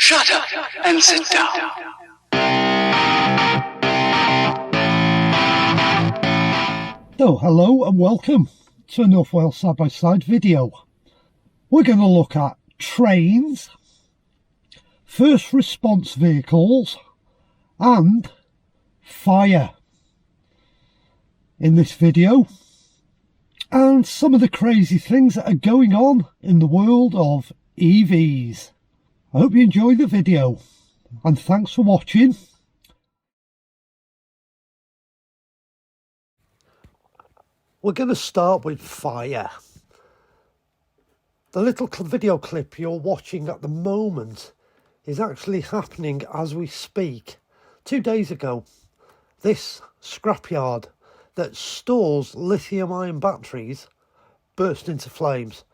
Shut up and sit down. So hello and welcome to a North Wales side by side video. We're going to look at trains, first response vehicles and fire in this video, and some of the crazy things that are going on in the world of EVs. I hope you enjoy the video and thanks for watching. We're going to start with fire. The little video clip you're watching at the moment is actually happening as we speak. 2 days ago, this scrapyard that stores lithium-ion batteries burst into flames.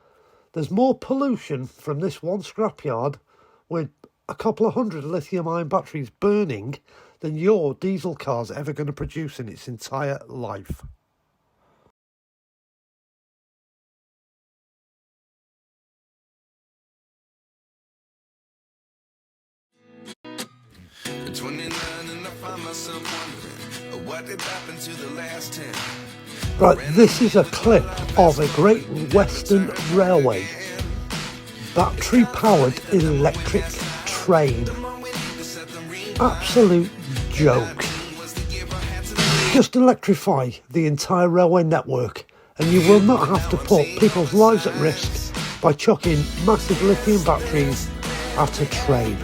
There's more pollution from this one scrapyard with a couple of hundred lithium-ion batteries burning than your diesel car's ever going to produce in its entire life. At 29 and I find myself wondering what did happen to the last 10. Right, this is a clip of a Great Western Railway battery-powered electric train. Absolute joke. Just electrify the entire railway network and you will not have to put people's lives at risk by chucking massive lithium batteries at a train.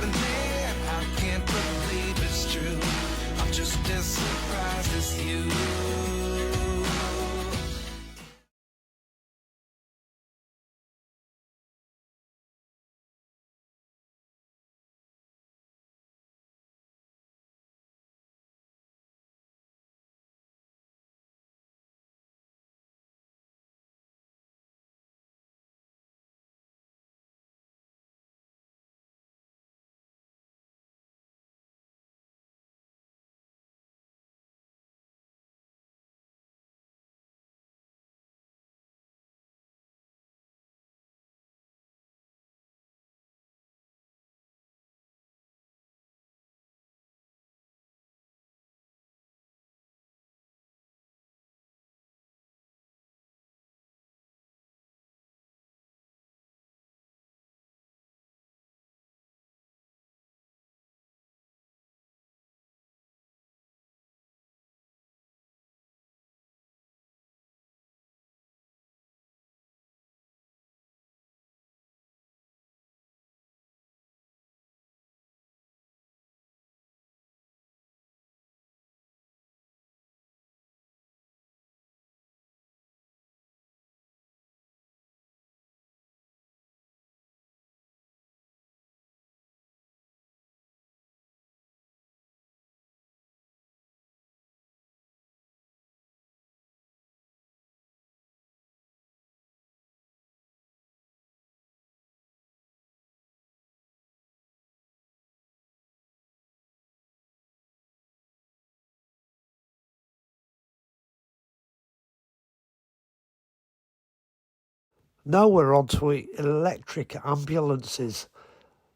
Now we're on to electric ambulances.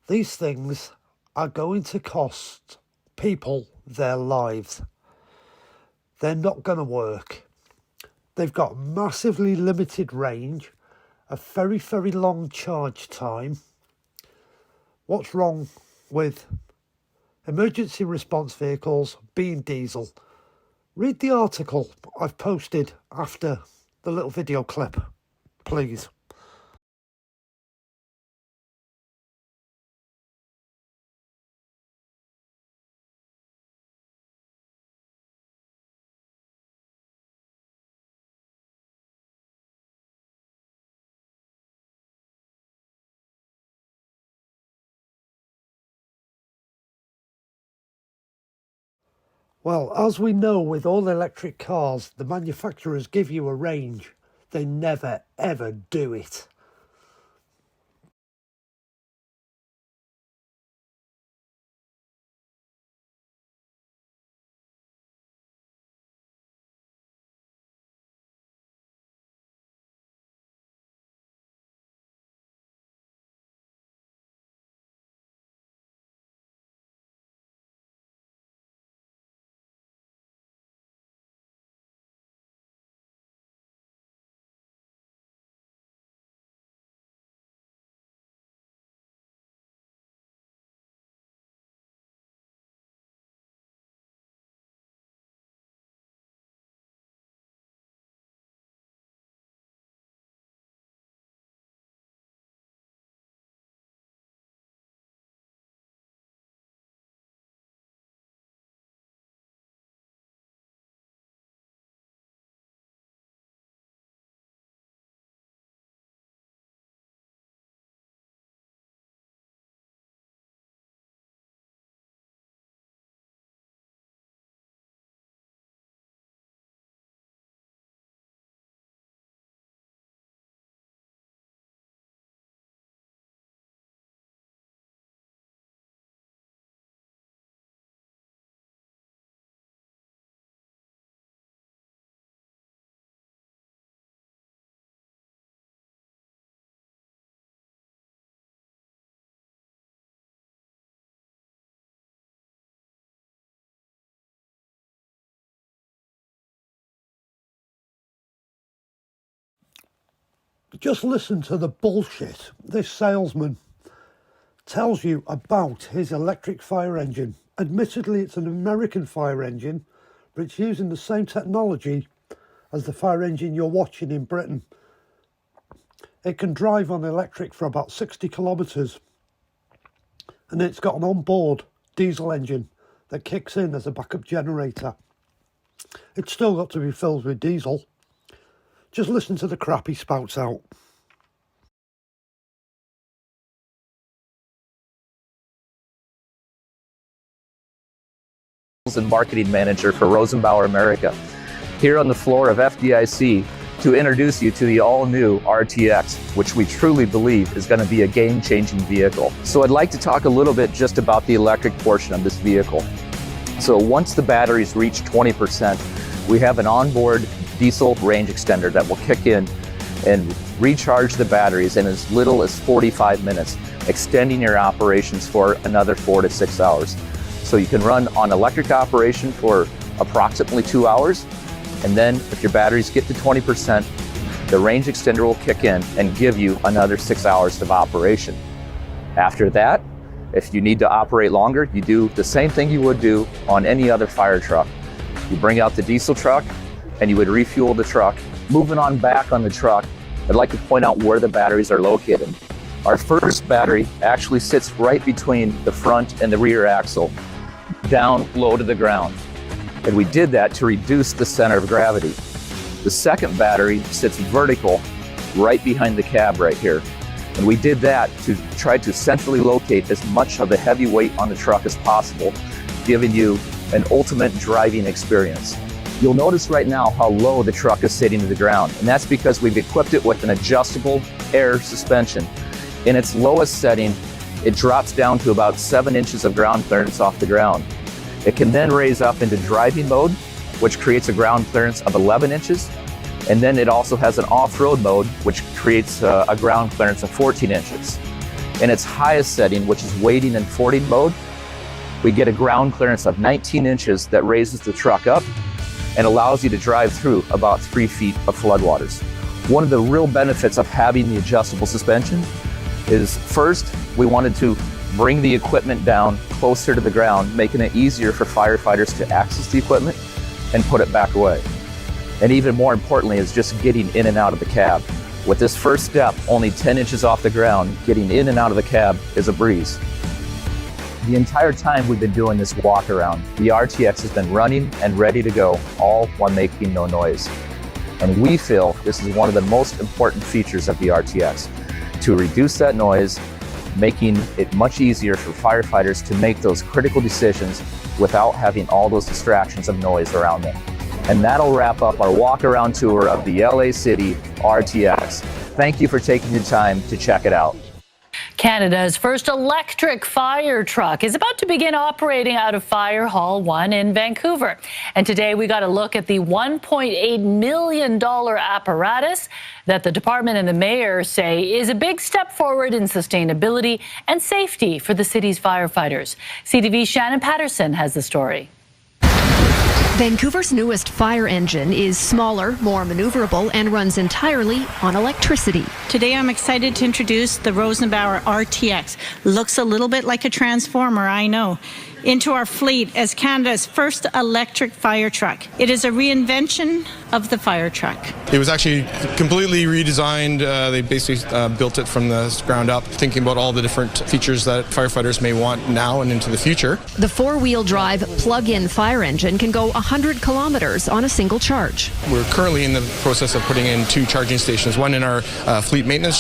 These things are going to cost people their lives. They're not going to work. They've got massively limited range, a very, very long charge time. What's wrong with emergency response vehicles being diesel? Read the article I've posted after the little video clip, please. Well, as we know with all electric cars, the manufacturers give you a range. They never ever do it. Just listen to the bullshit this salesman tells you about his electric fire engine. Admittedly, it's an American fire engine, but it's using the same technology as the fire engine you're watching in Britain. It can drive on electric for about 60 kilometres, and it's got an onboard diesel engine that kicks in as a backup generator. It's still got to be filled with diesel. Just listen to the crap he spouts out. And marketing manager for Rosenbauer America, here on the floor of FDIC to introduce you to the all-new RTX, which we truly believe is going to be a game-changing vehicle. So I'd like to talk a little bit just about the electric portion of this vehicle. So once the batteries reach 20%, we have an onboard diesel range extender that will kick in and recharge the batteries in as little as 45 minutes, extending your operations for another 4 to 6 hours. So you can run on electric operation for approximately 2 hours, and then if your batteries get to 20%, the range extender will kick in and give you another 6 hours of operation. After that, if you need to operate longer, you do the same thing you would do on any other fire truck. You bring out the diesel truck and you would refuel the truck. Moving on back on the truck, I'd like to point out where the batteries are located. Our first battery actually sits right between the front and the rear axle, down low to the ground. And we did that to reduce the center of gravity. The second battery sits vertical right behind the cab right here. And we did that to try to centrally locate as much of the heavy weight on the truck as possible, giving you an ultimate driving experience. You'll notice right now how low the truck is sitting to the ground, and that's because we've equipped it with an adjustable air suspension. In its lowest setting, it drops down to about 7 inches of ground clearance off the ground. It can then raise up into driving mode, which creates a ground clearance of 11 inches. And then it also has an off-road mode, which creates a ground clearance of 14 inches. In its highest setting, which is wading and fording mode, we get a ground clearance of 19 inches that raises the truck up and allows you to drive through about 3 feet of floodwaters. One of the real benefits of having the adjustable suspension is, first, we wanted to bring the equipment down closer to the ground, making it easier for firefighters to access the equipment and put it back away. And even more importantly is just getting in and out of the cab. With this first step, only 10 inches off the ground, getting in and out of the cab is a breeze. The entire time we've been doing this walk around, the RTX has been running and ready to go, all while making no noise. And we feel this is one of the most important features of the RTX, to reduce that noise, making it much easier for firefighters to make those critical decisions without having all those distractions of noise around them. And that'll wrap up our walk around tour of the LA City RTX. Thank you for taking the time to check it out. Canada's first electric fire truck is about to begin operating out of Fire Hall 1 in Vancouver. And today we got a look at the $1.8 million apparatus that the department and the mayor say is a big step forward in sustainability and safety for the city's firefighters. CTV's Shannon Patterson has the story. Vancouver's newest fire engine is smaller, more maneuverable, and runs entirely on electricity. Today I'm excited to introduce the Rosenbauer RTX. Looks a little bit like a transformer, I know. Into our fleet as Canada's first electric fire truck. It is a reinvention of the fire truck. It was actually completely redesigned. They basically built it from the ground up, thinking about all the different features that firefighters may want now and into the future. The four-wheel drive plug-in fire engine can go 100 kilometers on a single charge. We're currently in the process of putting in 2 charging stations, one in our fleet maintenance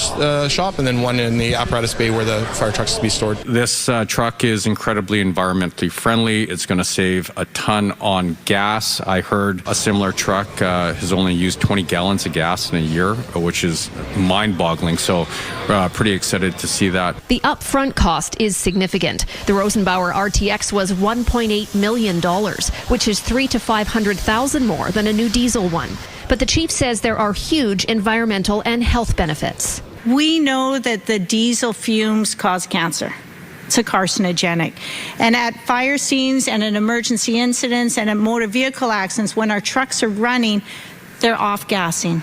shop and then one in the apparatus bay where the fire trucks will be stored. This truck is incredibly environmentally friendly. It's going to save a ton on gas. I heard a similar truck has only used 20 gallons of gas in a year, which is mind-boggling. So pretty excited to see that. The upfront cost is significant. The Rosenbauer RTX was $1.8 million, which is $300,000 to $500,000 more than a new diesel one. But the chief says there are huge environmental and health benefits. We know that the diesel fumes cause cancer. It's a carcinogenic. And at fire scenes and at emergency incidents and at motor vehicle accidents, when our trucks are running, they're off-gassing.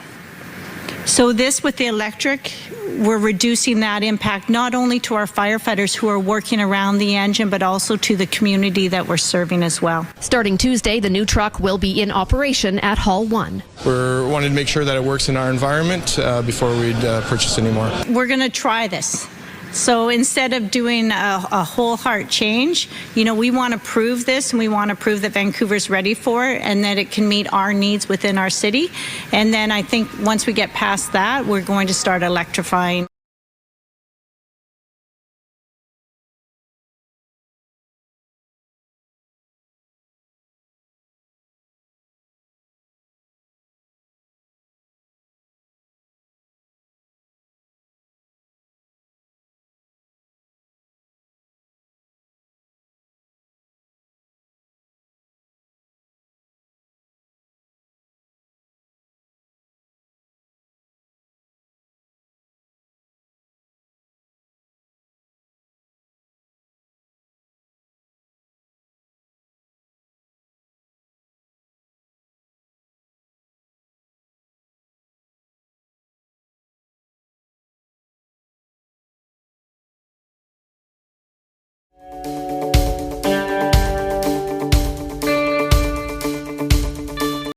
So this with the electric, we're reducing that impact not only to our firefighters who are working around the engine, but also to the community that we're serving as well. Starting Tuesday, the new truck will be in operation at Hall 1. We're wanting to make sure that it works in our environment before we'd purchase any more. We're going to try this. So instead of doing a whole heart change, we want to prove this, and we want to prove that Vancouver's ready for it and that it can meet our needs within our city. And then I think once we get past that, we're going to start electrifying.